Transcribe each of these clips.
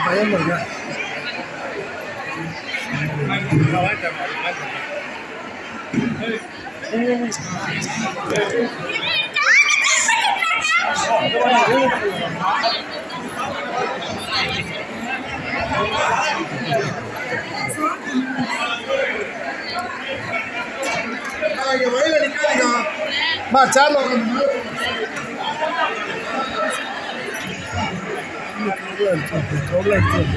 பயம் வருங்க. வயல நிக்காதீங்க சேர்ல எடுத்து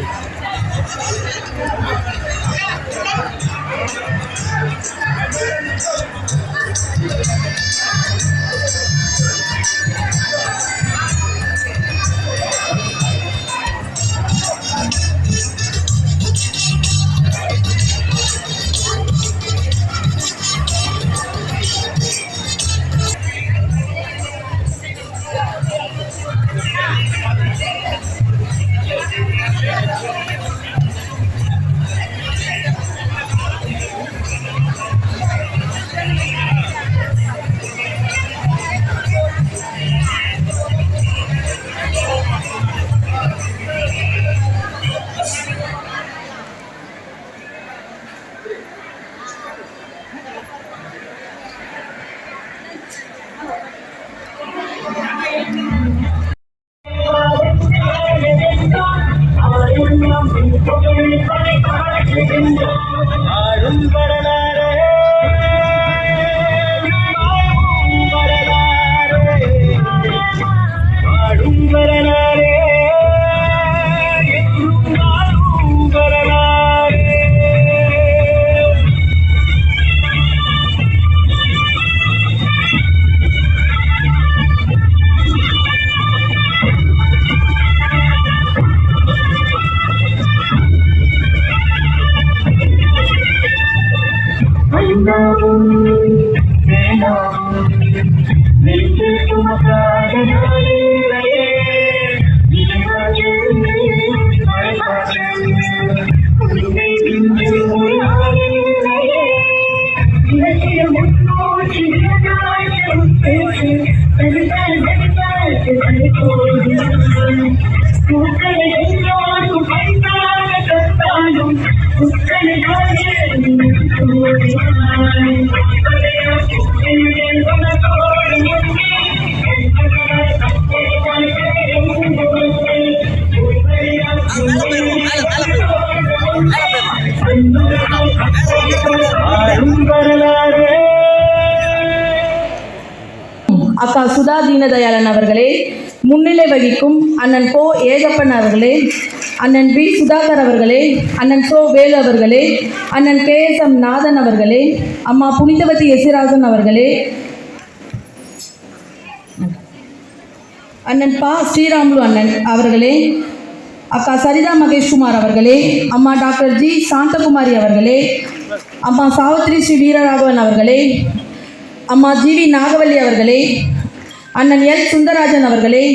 அக்கா சுதா தீனதயாளன் அவர்களே, முன்னிலை வகிக்கும் அண்ணன் கோ ஏகப்பன் அவர்களே, அண்ணன் பி சுதாகர் அவர்களே, அண்ணன் சோ வேலு அவர்களே, அண்ணன் KSM நாதன் அவர்களே, அம்மா புனிதவதி எசிராசன் அவர்களே, அண்ணன் பா ஸ்ரீராமுலு அண்ணன் அவர்களே, அக்கா சரிதா மகேஷ்குமார் அவர்களே, அம்மா டாக்டர் ஜி சாந்தகுமாரி அவர்களே, அம்மா சாவித்ரி ஸ்ரீ வீரராகவன் அவர்களே, அம்மா GV நாகவல்லி அவர்களே, அண்ணன் L சுந்தரராஜன் அவர்களே,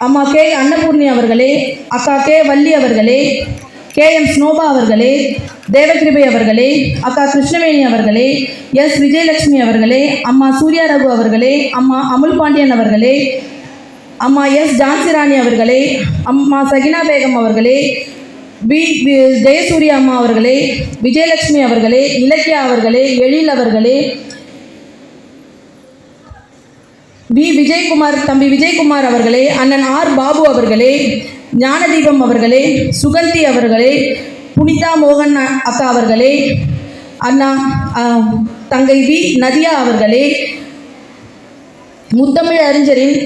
அம்மா K அன்னபூர்ணி அவர்களே, அக்கா K வள்ளி அவர்களே, KM ஸ்னோபா அவர்களே, தேவகிருபை அவர்களே, அக்கா கிருஷ்ணவேணி அவர்களே, S விஜயலட்சுமி அவர்களே, அம்மா சூர்யா ரகு அவர்களே, அம்மா அமுல் பாண்டியன் அவர்களே, அம்மா S ஜான்சிராணி அவர்களே, அம்மா சகினா பேகம் அவர்களே, பி ஜெயசூர்யா அம்மா அவர்களே, விஜயலட்சுமி அவர்களே, இலக்கியா அவர்களே, எழில் அவர்களே, தம்பி விஜயகுமார் அவர்களே, அண்ணன் R பாபு அவர்களே, ஞானதீபம் அவர்களே, சுகந்தி அவர்களே, புனிதா மோகன் அக்கா அவர்களே, அண்ணா தங்கை வி நதியா அவர்களே, முத்தமிழ் அறிஞரின்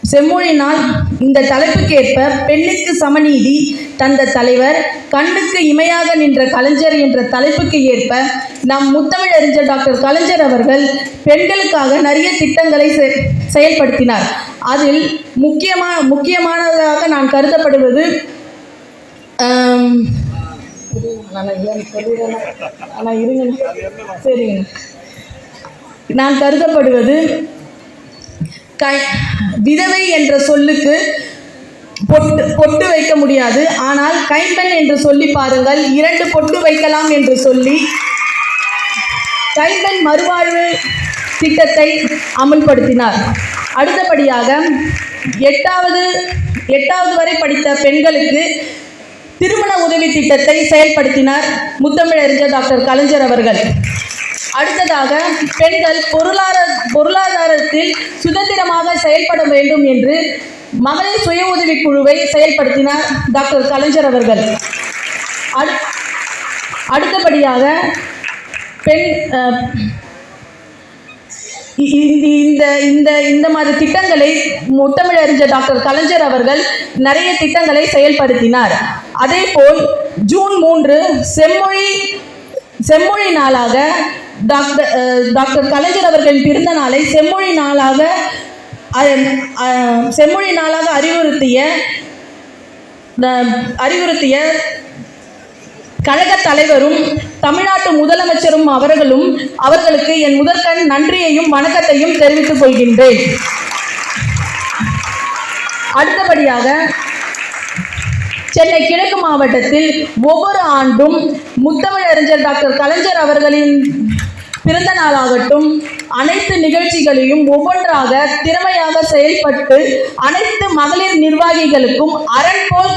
செம்மொழி நாள் இந்த தலைப்புக்கேற்ப பெண்ணுக்கு சமநீதி தந்த தலைவர், கண்ணுக்கு இமையாக நின்ற கலைஞர் என்ற தலைப்புக்கு ஏற்ப நம் முத்தமிழறிஞர் டாக்டர் கலைஞர் அவர்கள் பெண்களுக்காக நிறைய திட்டங்களை செயல்படுத்தினார். அதில் முக்கியமானதாக நான் கருதப்படுவது நான் கருதப்படுவது விதவை என்ற சொல்லுக்கு பொட்டு வைக்க முடியாது, ஆனால் கைம்பெண் என்று சொல்லி பாருங்கள், 2 பொட்டு வைக்கலாம் என்று சொல்லி கைம்பெண் மறுவாழ்வு திட்டத்தை அமல்படுத்தினார். அடுத்தபடியாக 8வது வரை படித்த பெண்களுக்கு திருமண உதவி திட்டத்தை செயல்படுத்தினார் முத்தமிழறிஞர் டாக்டர் கலைஞர் அவர்கள். அடுத்ததாக பெண்கள் பொருளாதாரத்தில் சுதந்திரமாக செயல்பட வேண்டும் என்று மகளிர் சுய உதவி குழுவை செயல்படுத்தினார் டாக்டர் கலைஞர் அவர்கள். அடுத்தபடியாக இந்த மாதிரி திட்டங்களை முத்தமிழறிஞர் டாக்டர் கலைஞர் அவர்கள் நிறைய திட்டங்களை செயல்படுத்தினார். அதேபோல் ஜூன் 3 செம்மொழி நாளாக டாக்டர் கலைஞர் அவர்களின் பிறந்த நாளை செம்மொழி நாளாக அறிவுறுத்திய கழக தலைவரும் தமிழ்நாட்டு முதலமைச்சரும் அவர்களுக்கு என் முதற்கண் நன்றியையும் வணக்கத்தையும் தெரிவித்துக் கொள்கின்றேன். அடுத்தபடியாக சென்னை கிழக்கு மாவட்டத்தில் ஒவ்வொரு ஆண்டும் முத்தமிழறிஞர் டாக்டர் கலைஞர் அவர்களின் பிறந்த நாளாகட்டும் அனைத்து நிகழ்ச்சிகளையும் ஒவ்வொன்றாக திறமையாக செயல்பட்டு அனைத்து மகளிர் நிர்வாகிகளுக்கும் அரண் போல்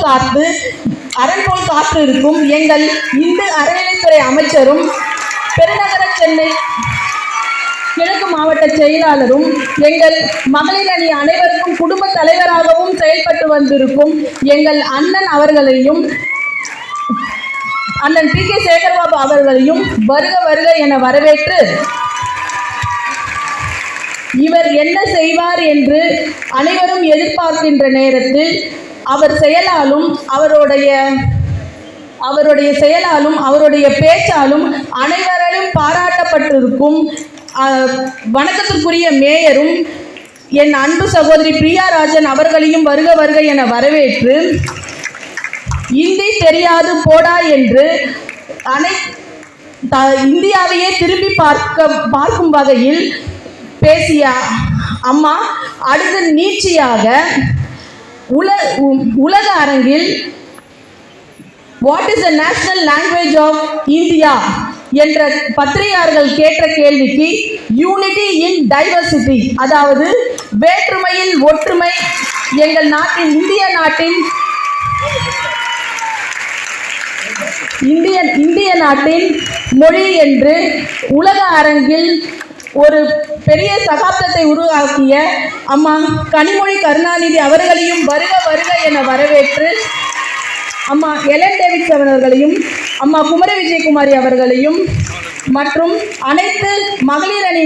காத்து இருக்கும் எங்கள் இந்து அறநிலைத்துறை அமைச்சரும் பெருநகர சென்னை கிழக்கு மாவட்ட செயலாளரும் எங்கள் மகளிர் அணி அனைவருக்கும் குடும்ப தலைவராகவும் செயல்பட்டு வந்திருக்கும் எங்கள் அண்ணன் அவர்களையும் அண்ணன் PK சேகர்பாபு அவர்களையும் வருக என வரவேற்று, இவர் என்ன செய்வார் என்று அனைவரும் எதிர்பார்க்கின்ற நேரத்தில் அவர் செயலாலும் அவருடைய பேச்சாலும் அனைவராலும் பாராட்டப்பட்டிருக்கும் வணக்கத்திற்குரிய மேயரும் என் அன்பு சகோதரி பிரியா ராஜன் அவர்களையும் வருக என வரவேற்று, இந்தி தெரியாது போடா என்று இந்தியாவையே திரும்பி பார்க்கும் வகையில் பேசிய அம்மா அடுத்த நீட்சியாக உலக அரங்கில் what is the national language of India என்ற பத்திரிகையாளர்கள் கேட்ட கேள்விக்கு யூனிட்டி இன் டைவர்சிட்டி, அதாவது வேற்றுமையில் ஒற்றுமை, எங்கள் நாட்டின் இந்திய நாட்டின் இந்திய நாட்டின் மொழி என்று உலக அரங்கில் ஒரு பெரிய சகாப்தத்தை உருவாக்கிய அம்மா கனிமொழி கருணாநிதி அவர்களையும் வருக வருக என வரவேற்று அம்மா எலன் டேவிட்ஸ் அவர்களையும் அம்மா குமரி விஜயகுமாரி அவர்களையும் மற்றும் அனைத்து மகளிர் அணி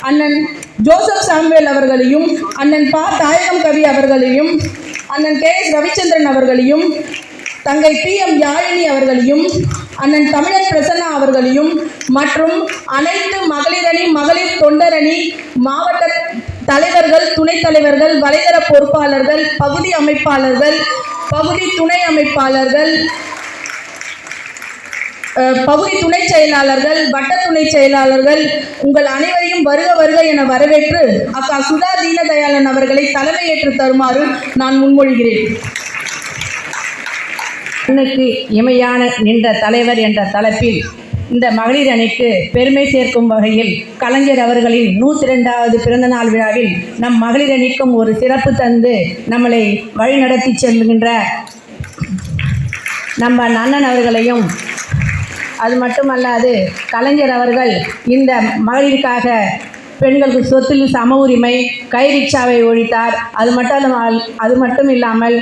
அண்ணன் ஜோசப் சாமுவேல் அவர்களையும் அண்ணன் பா தாயகம் கவி அவர்களையும் அண்ணன் KS ரவிச்சந்திரன் அவர்களையும் தங்கை PM யாழினி அவர்களையும் அண்ணன் தமிழன் பிரசன்னா அவர்களையும் மற்றும் அனைத்து மகளிரணி மகளிர் தொண்டரணி மாவட்ட தலைவர்கள் துணைத் தலைவர்கள் வலைதள பொறுப்பாளர்கள் பகுதி அமைப்பாளர்கள் பகுதி துணை அமைப்பாளர்கள் பகுதி துணை செயலாளர்கள் வட்ட துணை செயலாளர்கள் உங்கள் அனைவரையும் வருக வருக என வரவேற்று அக்கா சுதா தீனதயாளன் அவர்களை தலைமையேற்று தருமாறு நான் முன்மொழிகிறேன். கண்ணுக்கு இமையான நின்ற தலைவர் என்ற தலைப்பில் இந்த மகளிர் அணிக்கு பெருமை சேர்க்கும் வகையில் கலைஞர் அவர்களின் 102வது பிறந்தநாள் விழாவில் நம் மகளிர் அணிக்கும் ஒரு சிறப்பு தந்து நம்மளை வழிநடத்தி செல்கின்ற நம்ம அண்ணன் அவர்களையும் அது மட்டுமல்லாது கலைஞர் அவர்கள் இந்த மகளிருக்காக பெண்களுக்கு சொத்தில் சம உரிமை கை ரிக்ஷாவை ஒழித்தார். அது மட்டும் இல்லாமல்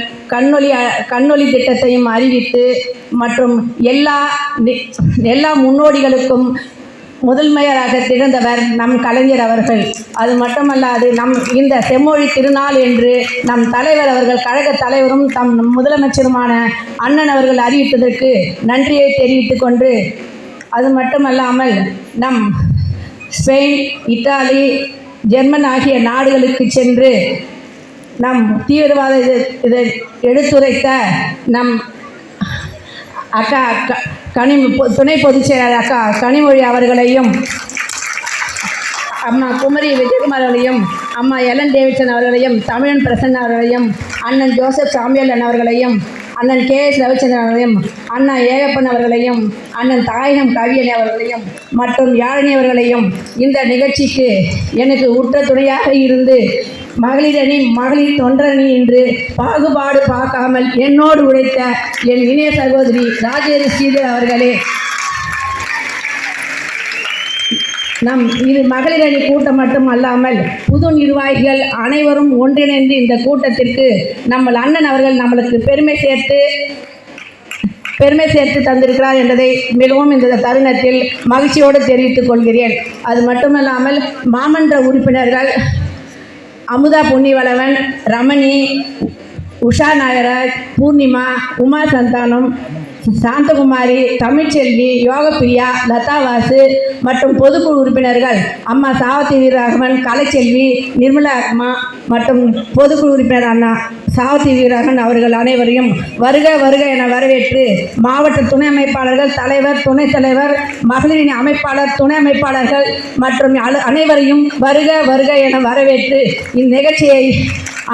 கண்ணொளி திட்டத்தையும் அறிவித்து மற்றும் எல்லா முன்னோடிகளுக்கும் முதன்மையராக திகழ்ந்தவர் நம் கலைஞர் அவர்கள். அது மட்டுமல்லாது இந்த செம்மொழி திருநாள் என்று நம் தலைவர் அவர்கள் கழக தலைவரும் தம் முதலமைச்சருமான அண்ணன் அவர்கள் அறிவித்ததற்கு நன்றியை தெரிவித்துக் கொண்டு அது மட்டுமல்லாமல் நம் ஸ்பெயின் இத்தாலி ஜெர்மன் ஆகிய நாடுகளுக்கு சென்று நம் தீவிரவாத இதை எடுத்துரைத்த நம் அக்கா துணை பொதுச் செயலாளர் அக்கா கனிமொழி அவர்களையும் அம்மா குமரி விஜயகுமார் அவர்களையும் அம்மா எலன் டேவிட்சன் அவர்களையும் தமிழன் பிரசன்னா அவர்களையும் அண்ணன் ஜோசப் சாமுவேலன் அவர்களையும் அண்ணன் KS ரவிச்சந்திரன் அவர்களையும் அண்ணா ஏகப்பன் அவர்களையும் அண்ணன் தாயகம் கவியணி அவர்களையும் மற்றும் யாழினி அவர்களையும் இந்த நிகழ்ச்சிக்கு எனக்கு உற்ற துணையாக இருந்து மகளிரணி மகளிர் தொண்டரணி என்று பாகுபாடு பார்க்காமல் என்னோடு உழைத்த என் இணைய சகோதரி ராஜேந்திர ஸ்ரீதர் அவர்களே, இது மகளிர் அணி கூட்டம் மட்டும் அல்லாமல் புது நிர்வாகிகள் அனைவரும் ஒன்றிணைந்து இந்த கூட்டத்திற்கு நம்ம அண்ணன் அவர்கள் நம்மளுக்கு பெருமை சேர்த்து தந்திருக்கிறார் என்பதை மிகவும் இந்த தருணத்தில் மகிழ்ச்சியோடு தெரிவித்துக் கொள்கிறேன். அது மட்டுமல்லாமல் மாமன்ற உறுப்பினர்கள் அமுதா புண்ணிவளவன், ரமணி, உஷா நாகராஜ், பூர்ணிமா, உமா சந்தானம், சாந்தகுமாரி, தமிழ்ச்செல்வி, யோகப்பிரியா, லதா வாசு மற்றும் பொதுக்குழு உறுப்பினர்கள் அம்மா சாவத்தி வீரராகவன், கலைச்செல்வி, நிர்மலா அம்மா மற்றும் பொதுக்குழு உறுப்பினர் அண்ணா சாவத்தி வீரராகவன் அவர்கள் அனைவரையும் வருக வருக என வரவேற்று மாவட்ட துணை அமைப்பாளர்கள், தலைவர், துணைத் தலைவர், மகளிரின் அமைப்பாளர், துணை அமைப்பாளர்கள் மற்றும் அனைவரையும் வருக வருக என வரவேற்று இந்நிகழ்ச்சியை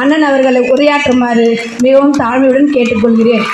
அண்ணன் அவர்களை உரையாற்றுமாறு மிகவும் தாழ்மையுடன் கேட்டுக்கொள்கிறேன்.